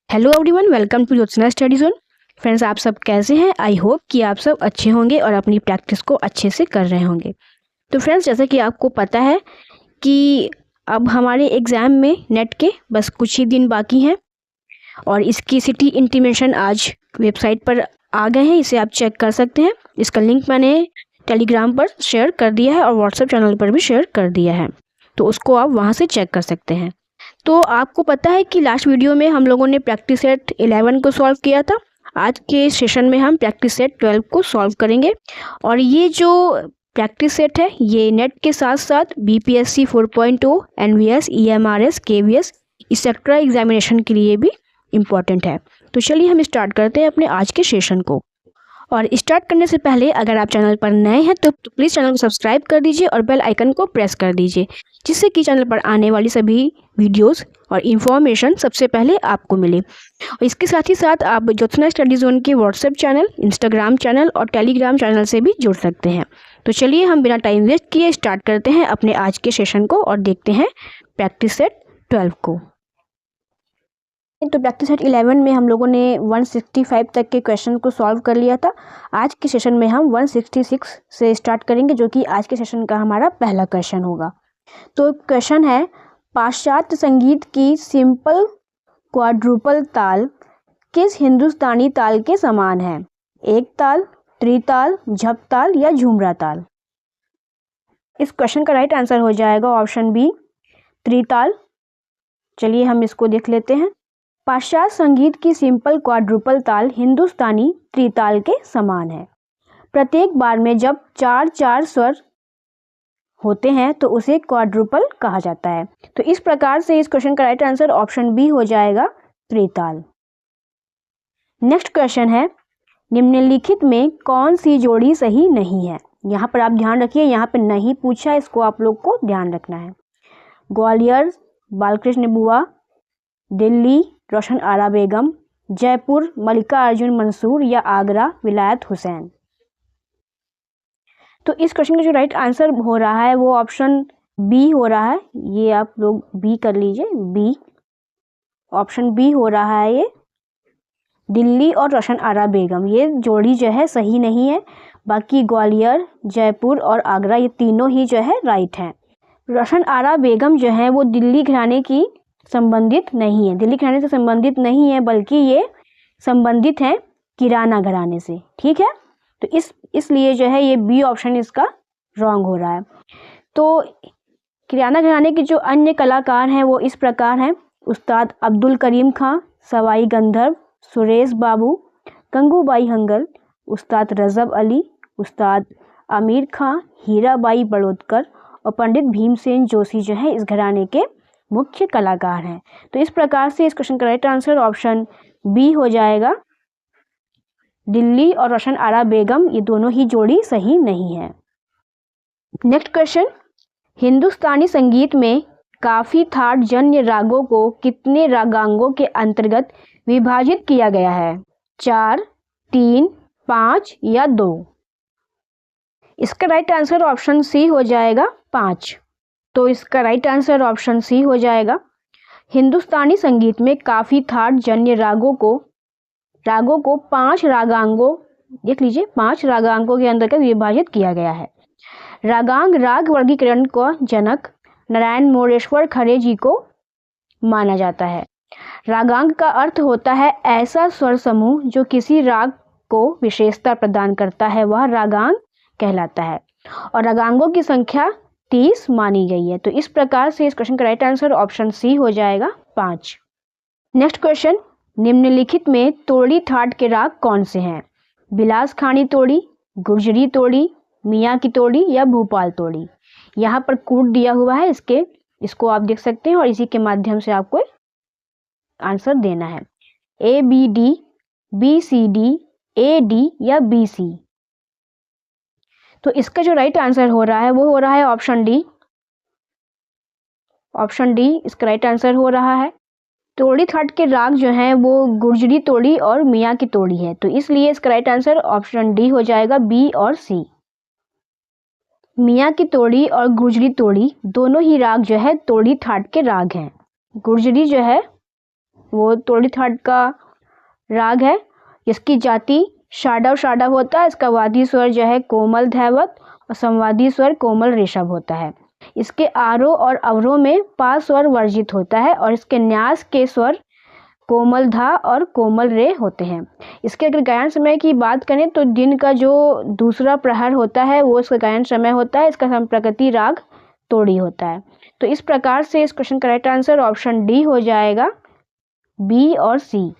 Hello everyone, welcome to Jyotsna study zone. Friends, आप सब कैसे हैं? आई होप कि आप सब अच्छे होंगे और अपनी प्रैक्टिस को अच्छे से कर रहे होंगे। तो फ्रेंड्स, जैसा कि आपको पता है कि अब हमारे एग्ज़ाम में नेट के बस कुछ ही दिन बाकी हैं और इसकी सिटी इंटीमेशन आज वेबसाइट पर आ गए हैं। इसे आप चेक कर सकते हैं। इसका लिंक मैंने टेलीग्राम पर शेयर कर दिया है और व्हाट्सएप चैनल पर भी शेयर कर दिया है, तो उसको आप वहाँ से चेक कर सकते हैं। तो आपको पता है कि लास्ट वीडियो में हम लोगों ने प्रैक्टिस सेट 11 को सॉल्व किया था। आज के सेशन में हम प्रैक्टिस सेट 12 को सॉल्व करेंगे और ये जो प्रैक्टिस सेट है ये नेट के साथ साथ BPSC 4.0, NVS, EMRS, KVS etcetera examination के लिए भी इम्पॉर्टेंट है। तो चलिए हम स्टार्ट करते हैं अपने आज के सेशन को। और स्टार्ट करने से पहले अगर आप चैनल पर नए हैं तो प्लीज़ चैनल को सब्सक्राइब कर दीजिए और बेल आइकन को प्रेस कर दीजिए, जिससे कि चैनल पर आने वाली सभी वीडियोस और इन्फॉर्मेशन सबसे पहले आपको मिले। और इसके साथ ही साथ आप ज्योत्सना स्टडी जोन के व्हाट्सएप चैनल, इंस्टाग्राम चैनल और टेलीग्राम चैनल से भी जुड़ सकते हैं। तो चलिए हम बिना टाइम वेस्ट किए स्टार्ट करते हैं अपने आज के सेशन को और देखते हैं प्रैक्टिस सेट 12 को। तो प्रैक्टिस सेट 11 में हम लोगों ने 165 तक के क्वेश्चन को सॉल्व कर लिया था। आज के सेशन में हम 166 से स्टार्ट करेंगे, जो कि आज के सेशन का हमारा पहला क्वेश्चन होगा। तो क्वेश्चन है, पाश्चात्य संगीत की सिंपल क्वाड्रुपल ताल किस हिंदुस्तानी ताल के समान है? एक ताल, त्रिताल, झप ताल या झुमरा ताल? इस क्वेश्चन का राइट आंसर हो जाएगा ऑप्शन बी, त्रिताल। चलिए हम इसको देख लेते हैं। पाश्चात्य संगीत की सिंपल क्वाड्रुपल ताल हिंदुस्तानी त्रिताल के समान है। प्रत्येक बार में जब 4-4 स्वर होते हैं तो उसे क्वाड्रुपल कहा जाता है। तो इस प्रकार से इस क्वेश्चन का राइट आंसर ऑप्शन बी हो जाएगा, त्रिताल। नेक्स्ट क्वेश्चन है, निम्नलिखित में कौन सी जोड़ी सही नहीं है? यहाँ पर आप ध्यान रखिए, यहाँ पर नहीं पूछा, इसको आप लोग को ध्यान रखना है। ग्वालियर बालकृष्ण बुआ, दिल्ली रोशन आरा बेगम, जयपुर मल्लिका अर्जुन मंसूर या आगरा विलायत हुसैन? तो इस क्वेश्चन का जो राइट आंसर हो रहा है वो ऑप्शन बी हो रहा है। ये आप लोग बी कर लीजिए, बी, ऑप्शन बी हो रहा है ये, दिल्ली और रोशन आरा बेगम। ये जोड़ी जो है सही नहीं है। बाकी ग्वालियर, जयपुर और आगरा ये तीनों ही जो है राइट हैं। रोशन आरा बेगम जो है वो दिल्ली घराने की संबंधित नहीं है, दिल्ली घराने से संबंधित नहीं है, बल्कि ये संबंधित हैं किराना घराने से। ठीक है, तो इसलिए जो है ये बी ऑप्शन इसका रॉन्ग हो रहा है। तो किराना घराने के जो अन्य कलाकार हैं वो इस प्रकार हैं, उस्ताद अब्दुल करीम खां, सवाई गंधर्व, सुरेश बाबू, गंगूबाई हंगल, उस्ताद रजब अली, उस्ताद आमिर खां, हीराबाई बड़ौदकर और पंडित भीमसेन जोशी जो है इस घराने के मुख्य कलाकार हैं। तो इस प्रकार से इस क्वेश्चन का राइट आंसर ऑप्शन बी हो जाएगा, दिल्ली और रोशन आरा बेगम ये दोनों ही जोड़ी सही नहीं है। नेक्स्ट क्वेश्चन, हिंदुस्तानी संगीत में काफी थाट जन्य रागों को कितने रागांगों के अंतर्गत विभाजित किया गया है? 4, 3, 5 या 2? इसका राइट आंसर ऑप्शन सी हो जाएगा, 5। तो इसका राइट आंसर ऑप्शन सी हो जाएगा। हिंदुस्तानी संगीत में काफी थाट जन्य रागों को 5 रागांगों, देख लीजिए, 5 रागांगों के अंतर्गत विभाजित किया गया है। रागांग राग वर्गीकरण को जनक नारायण मोरेश्वर खरे जी को माना जाता है। रागांग का अर्थ होता है ऐसा स्वर समूह जो किसी राग को विशेषता प्रदान करता है, वह रागांग कहलाता है। और रागांगों की संख्या 30 मानी गई है। तो इस प्रकार से इस क्वेश्चन का राइट आंसर ऑप्शन सी हो जाएगा, 5। नेक्स्ट क्वेश्चन, निम्नलिखित में तोड़ी ठाट के राग कौन से हैं? बिलास खानी तोड़ी, गुर्जरी तोड़ी, मियाँ की तोड़ी या भोपाल तोड़ी? यहाँ पर कोड दिया हुआ है, इसको आप देख सकते हैं और इसी के माध्यम से आपको आंसर देना है। A B D, B C D, A D या बी सी? तो इसका जो राइट आंसर हो रहा है वो हो रहा है ऑप्शन डी, ऑप्शन डी इसका राइट आंसर हो रहा है। तोड़ी थाट के राग जो हैं वो गुर्जरी तोड़ी और मियाँ की तोड़ी है, तो इसलिए इसका राइट आंसर ऑप्शन डी हो जाएगा, बी और सी। मियाँ की तोड़ी और गुर्जरी तोड़ी दोनों ही राग जो है तोड़ी थाट के राग हैं। गुर्जरी जो है वो तोड़ी थाट का राग है। इसकी जाति शाडव शाडव होता है। इसका वादी स्वर जो है कोमल धैवत और संवादी स्वर कोमल ऋषभ होता है। इसके आरोह और अवरोह में पा स्वर वर्जित होता है और इसके न्यास के स्वर कोमल धा और कोमल रे होते हैं। इसके अगर गायन समय की बात करें तो दिन का जो दूसरा प्रहर होता है वो इसका गायन समय होता है। इसका संप्रकृति राग तोड़ी होता है। तो इस प्रकार से इस क्वेश्चन का राइट आंसर ऑप्शन डी हो जाएगा, बी और सी।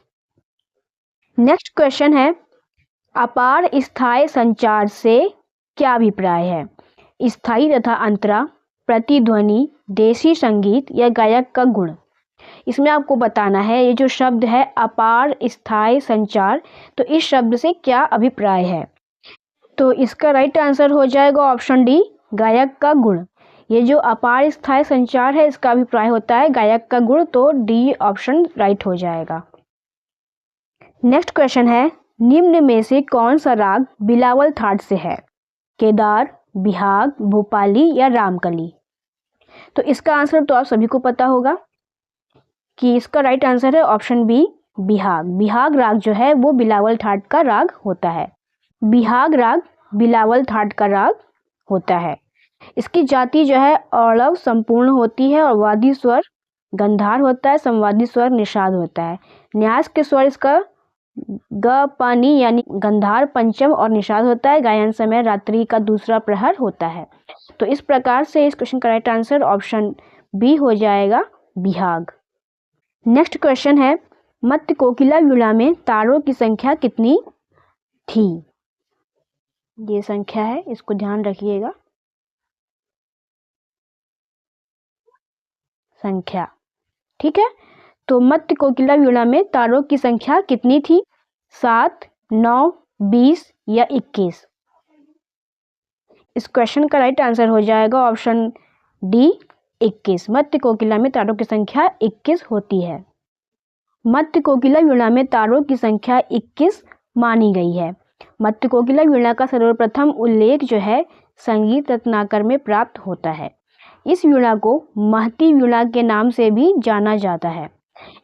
नेक्स्ट क्वेश्चन है, अपार स्थायी संचार से क्या अभिप्राय है? स्थायी तथा अंतरा, प्रतिध्वनि, देशी संगीत या गायक का गुण। इसमें आपको बताना है ये जो शब्द है अपार स्थायी संचार, तो इस शब्द से क्या अभिप्राय है? तो इसका राइट आंसर हो जाएगा ऑप्शन डी, गायक का गुण। ये जो अपार स्थायी संचार है इसका अभिप्राय होता है गायक का गुण, तो डी ऑप्शन राइट हो जाएगा। नेक्स्ट क्वेश्चन है, निम्न में से कौन सा राग बिलावल थाट से है? केदार, बिहाग, भोपाली या रामकली। तो इसका आंसर तो आप सभी को पता होगा कि इसका राइट आंसर है ऑप्शन बी, बिहाग। बिहाग राग जो है वो बिलावल थाट का राग होता है। बिहाग राग बिलावल थाट का राग होता है। इसकी जाति जो है औरव संपूर्ण होती है और वादी स्वर गंधार होता है, संवादी स्वर निषाद होता है। न्यास के स्वर इसका ग पानी यानी गंधार पंचम और निषाद होता है। गायन समय रात्रि का दूसरा प्रहर होता है। तो इस प्रकार से इस क्वेश्चन का राइट आंसर ऑप्शन बी हो जाएगा, बिहाग। नेक्स्ट क्वेश्चन है, मत्त कोकिला वीणा में तारों की संख्या कितनी थी? ये संख्या है, इसको ध्यान रखिएगा। संख्या, ठीक है। तो मत्त कोकिला वीणा में तारों की संख्या कितनी थी? 7, 9, 20 या 21। इस क्वेश्चन का राइट आंसर हो जाएगा ऑप्शन डी, 21। मत्त कोकिला में तारों की संख्या 21 होती है। मत्त कोकिला वीणा में तारों की संख्या 21 मानी गई है। मत्त कोकिला वीणा का सर्वप्रथम उल्लेख जो है संगीत रत्नाकर में प्राप्त होता है। इस वीणा को महती वीणा के नाम से भी जाना जाता है।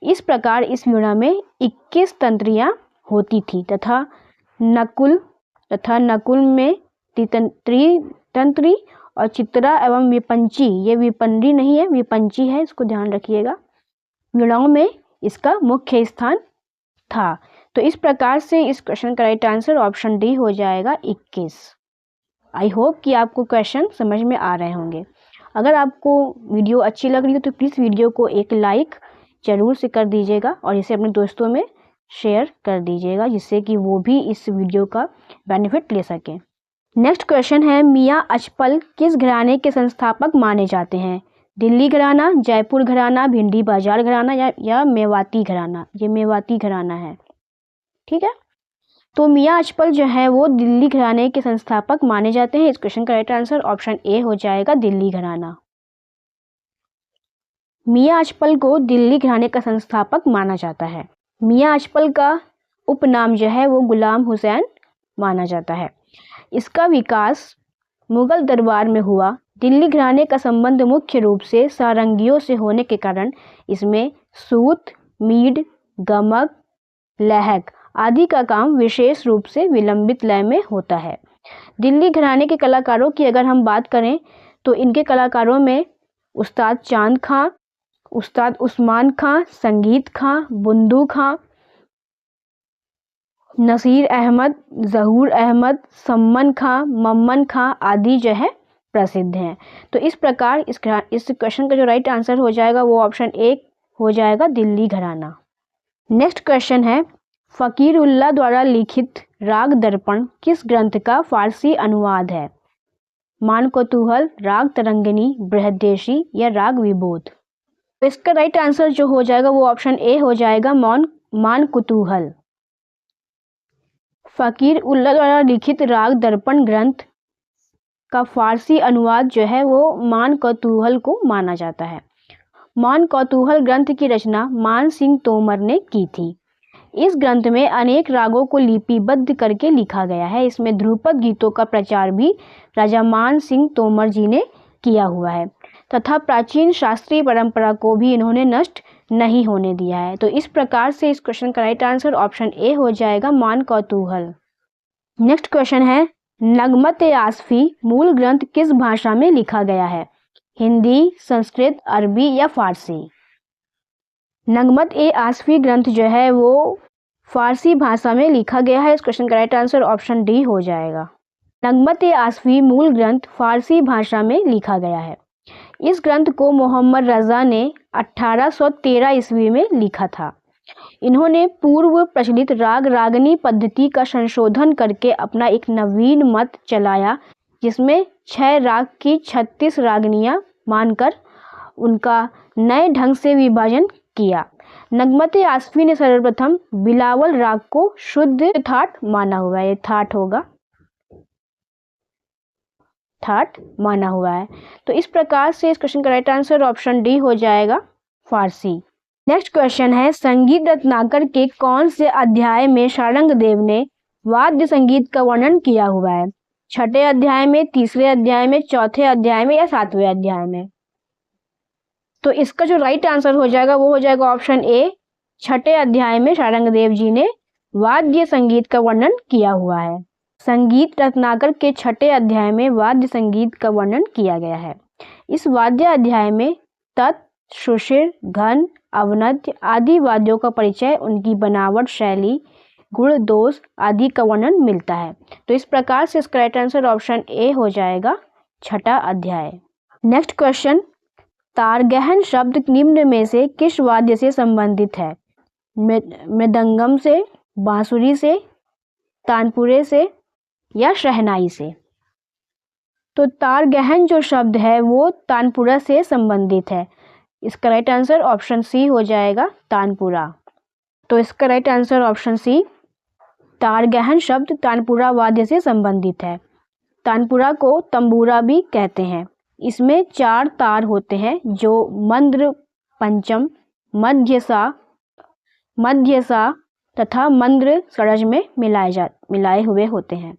इस प्रकार इस वीणा में 21 तंत्रियां होती थी तथा नकुल में तंत्री और चित्रा एवं विपंची, ये विपंडी नहीं है, विपंची है, इसको ध्यान रखिएगा, वीणाओं में इसका मुख्य स्थान था। तो इस प्रकार से इस क्वेश्चन का राइट आंसर ऑप्शन डी हो जाएगा, 21। आई होप कि आपको क्वेश्चन समझ में आ रहे होंगे। अगर आपको वीडियो अच्छी लग रही हो तो प्लीज़ वीडियो को एक लाइक जरूर से कर दीजिएगा और इसे अपने दोस्तों में शेयर कर दीजिएगा जिससे कि वो भी इस वीडियो का बेनिफिट ले सकें। नेक्स्ट क्वेश्चन है, मियाँ अचपल किस घराने के संस्थापक माने जाते हैं? दिल्ली घराना, जयपुर घराना, भिंडी बाजार घराना या मेवाती घराना। ये मेवाती घराना है, ठीक है। तो मियाँ अचपल जो है वो दिल्ली घराने के संस्थापक माने जाते हैं। इस क्वेश्चन का राइट आंसर ऑप्शन ए हो जाएगा, दिल्ली घराना। मियाँ अचपल को दिल्ली घराने का संस्थापक माना जाता है। मियाँ अचपल का उपनाम जो है वो गुलाम हुसैन माना जाता है। इसका विकास मुगल दरबार में हुआ। दिल्ली घराने का संबंध मुख्य रूप से सारंगियों से होने के कारण इसमें सूत, मीड, गमक, लहक आदि का काम विशेष रूप से विलंबित लय में होता है। दिल्ली घराने के कलाकारों की अगर हम बात करें तो इनके कलाकारों में उस्ताद चांद खां, उस्ताद उस्मान खां, संगीत खां, बुंदू खां, नसीर अहमद, जहूर अहमद, सम्मन खां, मम्मन खां आदि जो है प्रसिद्ध हैं। तो इस प्रकार इस क्वेश्चन का जो राइट आंसर हो जाएगा वो ऑप्शन ए हो जाएगा, दिल्ली घराना। नेक्स्ट क्वेश्चन है, फ़कीर उल्लाह द्वारा लिखित राग दर्पण किस ग्रंथ का फारसी अनुवाद है? मान कौतूहल, राग तरंगिनी, बृहदेशी या राग विबोध। तो इसका राइट आंसर जो हो जाएगा वो ऑप्शन ए हो जाएगा, मान कौतूहल। फ़कीर उल्लाह द्वारा लिखित राग दर्पण ग्रंथ का फारसी अनुवाद जो है वो मान कौतूहल को माना जाता है। मान कौतूहल ग्रंथ की रचना मान सिंह तोमर ने की थी। इस ग्रंथ में अनेक रागों को लिपिबद्ध करके लिखा गया है। इसमें ध्रुपद गीतों का प्रचार भी राजा मान सिंह तोमर जी ने किया हुआ है तथा प्राचीन शास्त्रीय परंपरा को भी इन्होंने नष्ट नहीं होने दिया है। तो इस प्रकार से इस क्वेश्चन का राइट आंसर ऑप्शन ए हो जाएगा, मान कौतूहल। नेक्स्ट क्वेश्चन है, नगमत ए आसफी मूल ग्रंथ किस भाषा में लिखा गया है? हिंदी, संस्कृत, अरबी या फारसी? नगमत ए आसफी ग्रंथ जो है वो फारसी भाषा में लिखा गया है। इस क्वेश्चन का राइट आंसर ऑप्शन डी हो जाएगा। नगमत ए आसफी मूल ग्रंथ फारसी भाषा में लिखा गया है। इस ग्रंथ को मोहम्मद रज़ा ने 1813 ईस्वी में लिखा था। इन्होंने पूर्व प्रचलित राग रागनी पद्धति का संशोधन करके अपना एक नवीन मत चलाया, जिसमें 6 राग की 36 रागनियां मानकर उनका नए ढंग से विभाजन किया। नगमत ए आसफी ने सर्वप्रथम बिलावल राग को शुद्ध ठाट माना हुआ है। ये ठाट होगा, ठाट माना हुआ है। तो इस प्रकार से इस क्वेश्चन का राइट आंसर ऑप्शन डी हो जाएगा, फारसी। नेक्स्ट क्वेश्चन है, संगीत रत्नाकर के कौन से अध्याय में सारंगदेव ने वाद्य संगीत का वर्णन किया हुआ है? छठे अध्याय में, तीसरे अध्याय में, चौथे अध्याय में या सातवें अध्याय में? तो इसका जो राइट आंसर हो जाएगा वो हो जाएगा ऑप्शन ए, छठे अध्याय में सारंगदेव जी ने वाद्य संगीत का वर्णन किया हुआ है। संगीत रत्नाकर के छठे अध्याय में वाद्य संगीत का वर्णन किया गया है। इस वाद्य अध्याय में तत्, सुशिर, घन, अवनद्य आदि वाद्यों का परिचय, उनकी बनावट, शैली, गुण, दोष आदि का वर्णन मिलता है। तो इस प्रकार से इसका राइट आंसर ऑप्शन ए हो जाएगा, छठा अध्याय। नेक्स्ट क्वेश्चन, तारगहन शब्द निम्न में से किस वाद्य से संबंधित है? मृदंगम से, बांसुरी से, तानपुरे से या शहनाई से? तो तारगहन जो शब्द है वो तानपुरा से संबंधित है। इसका राइट आंसर ऑप्शन सी हो जाएगा, तानपुरा। तो इसका राइट आंसर ऑप्शन सी, तारगहन शब्द तानपुरा वाद्य से संबंधित है। तानपुरा को तंबूरा भी कहते हैं। इसमें 4 तार होते हैं जो मंद्र पंचम, मध्य सा तथा मंद्र षड्ज में मिलाए हुए होते हैं।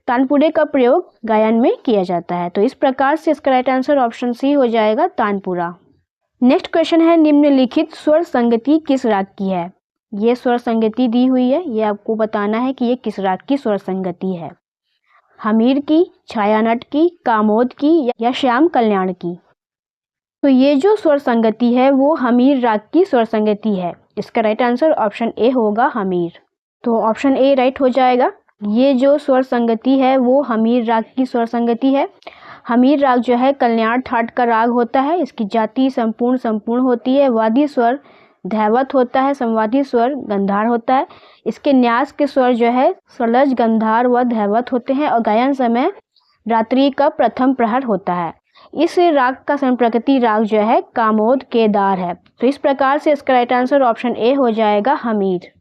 तानपुरे का प्रयोग गायन में किया जाता है। तो इस प्रकार से इसका राइट आंसर ऑप्शन सी हो जाएगा, तानपुरा। नेक्स्ट क्वेश्चन है, निम्नलिखित स्वर संगति किस राग की है? ये स्वर संगति दी हुई है, ये आपको बताना है कि ये किस राग की स्वर संगति है। हमीर की, छायानट की, कामोद की या श्याम कल्याण की? तो ये जो स्वर संगति है वो हमीर राग की स्वर संगति है। इसका राइट आंसर ऑप्शन ए होगा, हमीर। तो ऑप्शन ए राइट हो जाएगा। ये जो स्वर संगति है वो हमीर राग की स्वर संगति है। हमीर राग जो है कल्याण ठाट का राग होता है। इसकी जाति संपूर्ण होती है। वादी स्वर धैवत होता है, संवादी स्वर गंधार होता है। इसके न्यास के स्वर जो है सलज, गंधार व धैवत होते हैं और गायन समय रात्रि का प्रथम प्रहर होता है। इस राग का संप्रकृति राग जो है कामोद केदार है। तो इस प्रकार से इसका राइट आंसर ऑप्शन ए हो जाएगा, हमीर।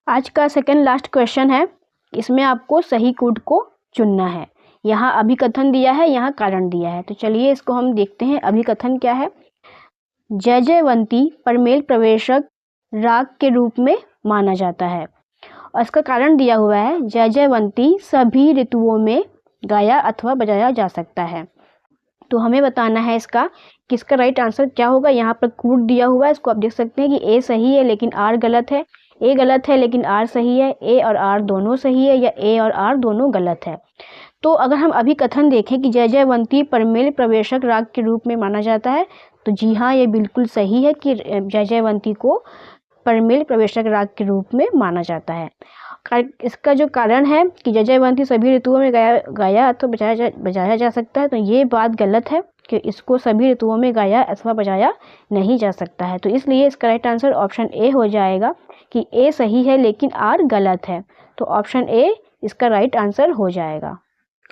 आज का सेकंड लास्ट क्वेश्चन है, इसमें आपको सही कूट को चुनना है। यहाँ अभिकथन दिया है, यहाँ कारण दिया है। तो चलिए इसको हम देखते हैं। अभिकथन क्या है? जय जयवंती परमेल प्रवेशक राग के रूप में माना जाता है और इसका कारण दिया हुआ है, जय जयवंती सभी ऋतुओं में गाया अथवा बजाया जा सकता है। तो हमें बताना है इसका किसका राइट आंसर क्या होगा। यहाँ पर कूट दिया हुआ है, इसको आप देख सकते हैं कि ए सही है लेकिन आर गलत है, ए गलत है लेकिन आर सही है, ए और आर दोनों सही है या ए और आर दोनों गलत है। तो अगर हम अभिकथन देखें कि जय जयवंती परमेल प्रवेशक राग के रूप में माना जाता है, तो जी हाँ, ये बिल्कुल सही है कि जय जयवंती को परमेल प्रवेशक राग के रूप में माना जाता है। इसका जो कारण है कि जय जयवंती सभी ऋतुओं में गाया अथवा बजाया जा सकता है, तो ये बात गलत है कि इसको सभी ऋतुओं में गाया अथवा बजाया नहीं जा सकता है। तो इसलिए इसका राइट आंसर ऑप्शन ए हो जाएगा कि ए सही है लेकिन आर गलत है। तो ऑप्शन ए इसका राइट आंसर हो जाएगा।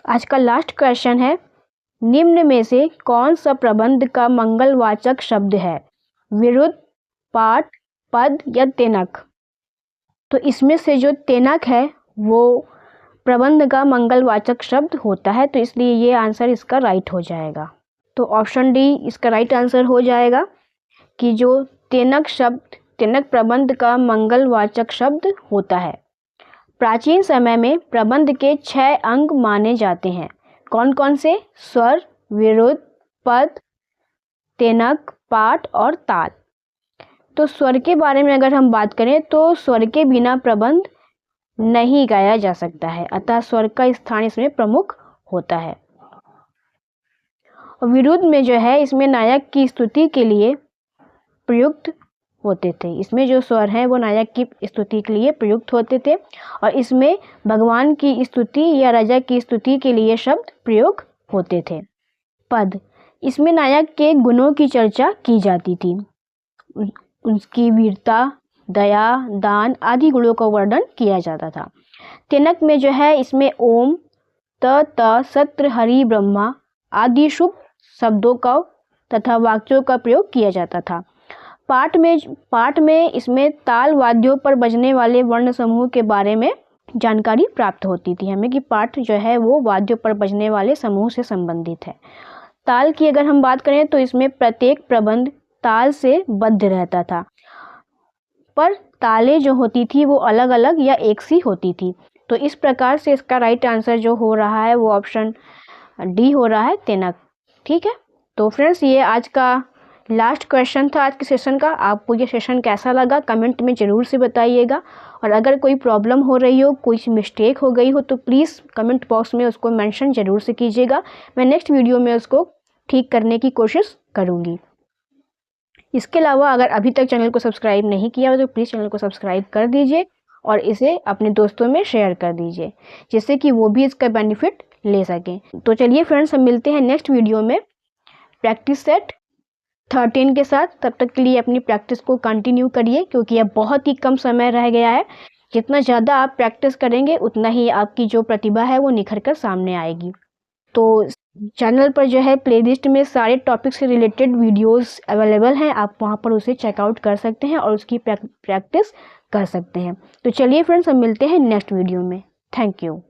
आज का लास्ट क्वेश्चन है, निम्न में से कौन सा प्रबंध का मंगलवाचक शब्द है? विरुद्ध, पाठ, पद या तेनक? तो इसमें से जो तेनक है वो प्रबंध का मंगलवाचक शब्द होता है, तो इसलिए ये आंसर इसका राइट हो जाएगा। तो ऑप्शन डी इसका राइट आंसर हो जाएगा कि जो तेनक शब्द, तेनक प्रबंध का मंगलवाचक शब्द होता है। प्राचीन समय में प्रबंध के 6 अंग माने जाते हैं। कौन कौन से? स्वर, विरुद्ध, पद, तेनक, पाठ और ताल। तो स्वर के बारे में अगर हम बात करें तो स्वर के बिना प्रबंध नहीं गाया जा सकता है, अतः स्वर का स्थान इसमें प्रमुख होता है। और विरुद्ध में जो है इसमें नायक की स्तुति के लिए प्रयुक्त होते थे। इसमें जो स्वर हैं वो नायक की स्तुति के लिए प्रयुक्त होते थे और इसमें भगवान की स्तुति या राजा की स्तुति के लिए शब्द प्रयोग होते थे। पद, इसमें नायक के गुणों की चर्चा की जाती थी, उसकी वीरता, दया, दान आदि गुणों का वर्णन किया जाता था। तिनक में जो है इसमें ओम, त, सत्र, हरि, ब्रह्मा आदि शुभ शब्दों का तथा वाक्यों का प्रयोग किया जाता था। पाठ में इसमें ताल वाद्यों पर बजने वाले वर्ण समूह के बारे में जानकारी प्राप्त होती थी हमें कि पाठ जो है वो वाद्यों पर बजने वाले समूह से संबंधित है। ताल की अगर हम बात करें तो इसमें प्रत्येक प्रबंध ताल से बद्ध रहता था, पर तालें जो होती थी वो अलग अलग या एक सी होती थी। तो इस प्रकार से इसका राइट आंसर जो हो रहा है वो ऑप्शन डी हो रहा है, तेनक। ठीक है, तो फ्रेंड्स ये आज का लास्ट क्वेश्चन था आज के सेशन का। आपको ये सेशन कैसा लगा कमेंट में ज़रूर से बताइएगा, और अगर कोई प्रॉब्लम हो रही हो, कोई मिस्टेक हो गई हो तो प्लीज़ कमेंट बॉक्स में उसको मेंशन ज़रूर से कीजिएगा। मैं नेक्स्ट वीडियो में उसको ठीक करने की कोशिश करूँगी। इसके अलावा अगर अभी तक चैनल को सब्सक्राइब नहीं किया हो तो प्लीज़ चैनल को सब्सक्राइब कर दीजिए और इसे अपने दोस्तों में शेयर कर दीजिए, जिससे कि वो भी इसका बेनिफिट ले सकें। तो चलिए फ्रेंड्स, हम मिलते हैं नेक्स्ट वीडियो में प्रैक्टिस सेट 13 के साथ। तब तक के लिए अपनी प्रैक्टिस को कंटिन्यू करिए, क्योंकि अब बहुत ही कम समय रह गया है। जितना ज़्यादा आप प्रैक्टिस करेंगे उतना ही आपकी जो प्रतिभा है वो निखर कर सामने आएगी। तो चैनल पर जो है प्लेलिस्ट में सारे टॉपिक से रिलेटेड वीडियोस अवेलेबल हैं, आप वहां पर उसे चेकआउट कर सकते हैं और उसकी प्रैक्टिस कर सकते हैं। तो चलिए फ्रेंड्स, हम मिलते हैं नेक्स्ट वीडियो में। Thank you.